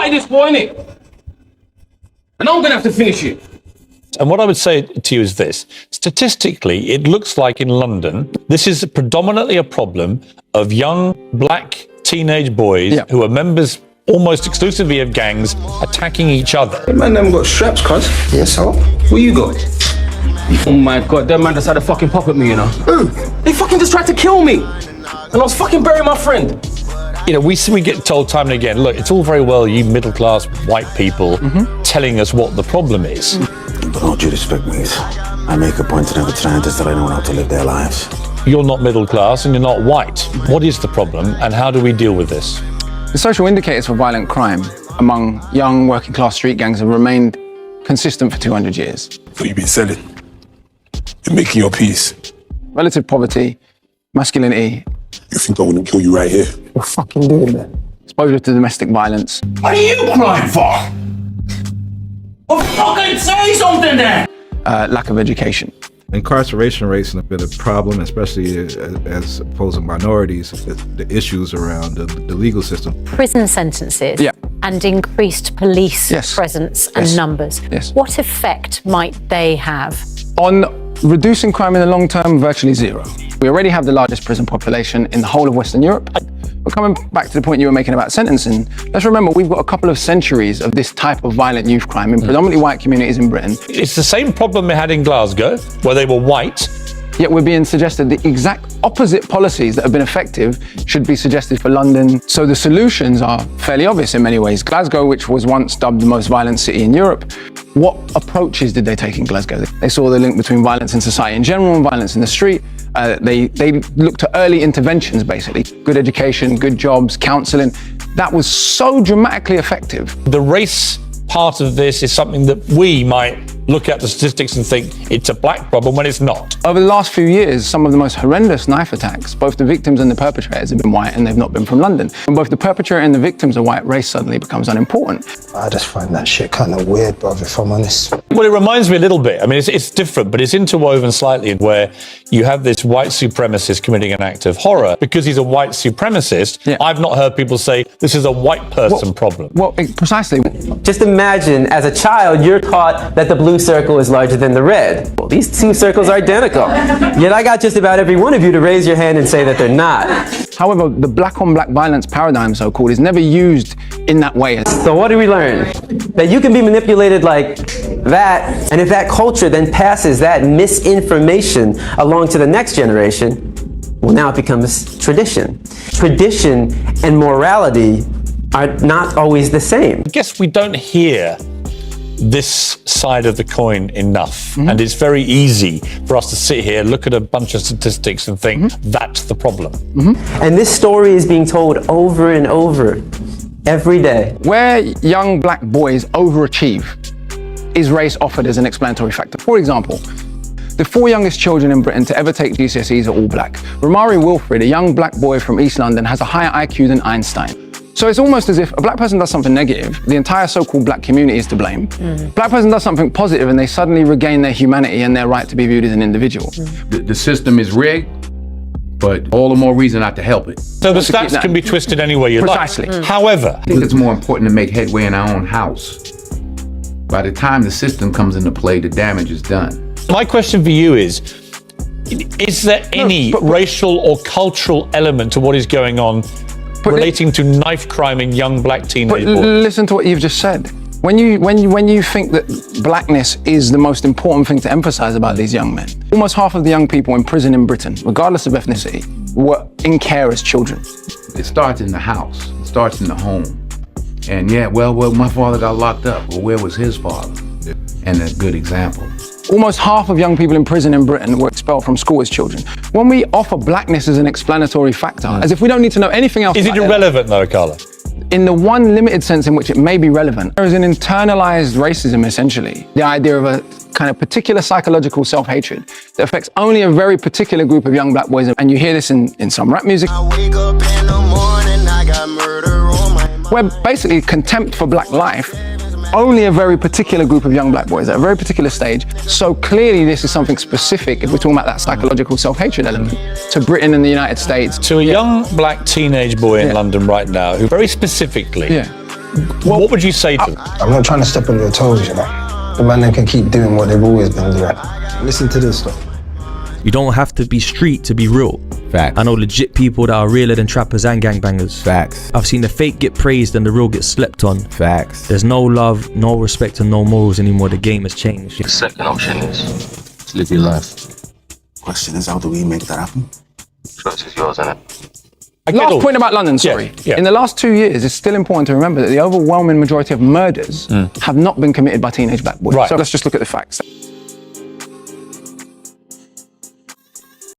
started this war, innit? And I'm gonna have to finish it. And what I would say to you is this. Statistically, it looks like in London, this is predominantly a problem of young black teenage boys who are members almost exclusively of gangs attacking each other. Hey man, them got straps, cuz. Yeah, so? What you got? Oh my God, that man decided to fucking pop at me, you know? Who? They fucking just tried to kill me. And I was fucking burying my friend. You know, we get told time and again, look, it's all very well you middle-class white people telling us what the problem is. But all due respect, mate, I make a point to never try and tell anyone how to live their lives. You're not middle-class and you're not white. What is the problem and how do we deal with this? The social indicators for violent crime among young working-class street gangs have remained consistent for 200 years. What you've been selling? You're making your peace. Relative poverty, masculinity. You think I wouldn't kill you right here? You're fucking doing that. Exposure to domestic violence. What are you crying for? Oh, fucking say something then! Lack of education. Incarceration rates have been a problem, especially as opposing minorities, the issues around the legal system. Prison sentences and increased police presence and numbers. What effect might they have? On reducing crime in the long term, virtually zero. We already have the largest prison population in the whole of Western Europe. But coming back to the point you were making about sentencing, let's remember we've got a couple of centuries of this type of violent youth crime in predominantly white communities in Britain. It's the same problem we had in Glasgow, where they were white. Yet we're being suggested the exact opposite policies that have been effective should be suggested for London. So the solutions are fairly obvious in many ways. Glasgow, which was once dubbed the most violent city in Europe, what approaches did they take in Glasgow? They saw the link between violence in society in general and violence in the street. They looked to early interventions, basically. Good education, good jobs, counselling. That was so dramatically effective. The race part of this is something that we might look at the statistics and think it's a black problem when it's not. Over the last few years, some of the most horrendous knife attacks, both the victims and the perpetrators have been white and they've not been from London. When both the perpetrator and the victims are white, race suddenly becomes unimportant. I just find that shit kind of weird, bruv, if I'm honest. Well, it reminds me a little bit. I mean, it's different, but it's interwoven slightly where you have this white supremacist committing an act of horror. Because he's a white supremacist, I've not heard people say this is a white person problem. Well, precisely. Just imagine, as a child, you're taught that the blue circle is larger than the red. Well, these two circles are identical. Yet I got just about every one of you to raise your hand and say that they're not. However, the black-on-black violence paradigm, so-called, is never used in that way. So what do we learn? That you can be manipulated like that, and if that culture then passes that misinformation along to the next generation, well, now it becomes tradition. Tradition and morality are not always the same. I guess we don't hear this side of the coin enough. And it's very easy for us to sit here, look at a bunch of statistics and think that's the problem. And this story is being told over and over every day. Where young black boys overachieve is race offered as an explanatory factor. For example, the 4 youngest children in Britain to ever take GCSEs are all black. Romari Wilfred, a young black boy from East London, has a higher IQ than Einstein. So it's almost as if a black person does something negative, the entire so-called black community is to blame. Black person does something positive and they suddenly regain their humanity and their right to be viewed as an individual. The system is rigged, but all the more reason not to help it. So the stats can be twisted any way you like. Precisely. However, I think it's more important to make headway in our own house. By the time the system comes into play, the damage is done. my question for you is there any racial or cultural element to what is going on relating to knife crime in young black teenage boys? Listen to what you've just said. When you think that blackness is the most important thing to emphasize about these young men, almost half of the young people in prison in Britain, regardless of ethnicity, were in care as children. It starts in the house. It starts in the home. And yeah, well, my father got locked up. Well, where was his father? And a good example. Almost half of young people in prison in Britain were expelled from school as children. When we offer blackness as an explanatory factor, as if we don't need to know anything else. Is it irrelevant though, Carla? In the one limited sense in which it may be relevant, there is an internalized racism, essentially. The idea of a kind of particular psychological self-hatred that affects only a very particular group of young black boys. And you hear this in some rap music. I wake up in the morning, I got murder on my mind. Where basically contempt for black life, only a very particular group of young black boys at a very particular stage. So clearly this is something specific, if we're talking about that psychological self-hatred element, to Britain and the United States. To a young black teenage boy in London right now, who very specifically what would you say to them? I'm not trying to step on your toes, you know. The man then can keep doing what they've always been doing. Listen to this stuff. You don't have to be street to be real. Facts. I know legit people that are realer than trappers and gangbangers. Facts. I've seen the fake get praised and the real get slept on. Facts. There's no love, no respect, and no morals anymore. The game has changed. The second option is to live your life. Question is, how do we make that happen? Choice is yours, innit? Last point about London, sorry. Yeah. In the last 2 years, it's still important to remember that the overwhelming majority of murders have not been committed by teenage black boys. Right. So let's just look at the facts.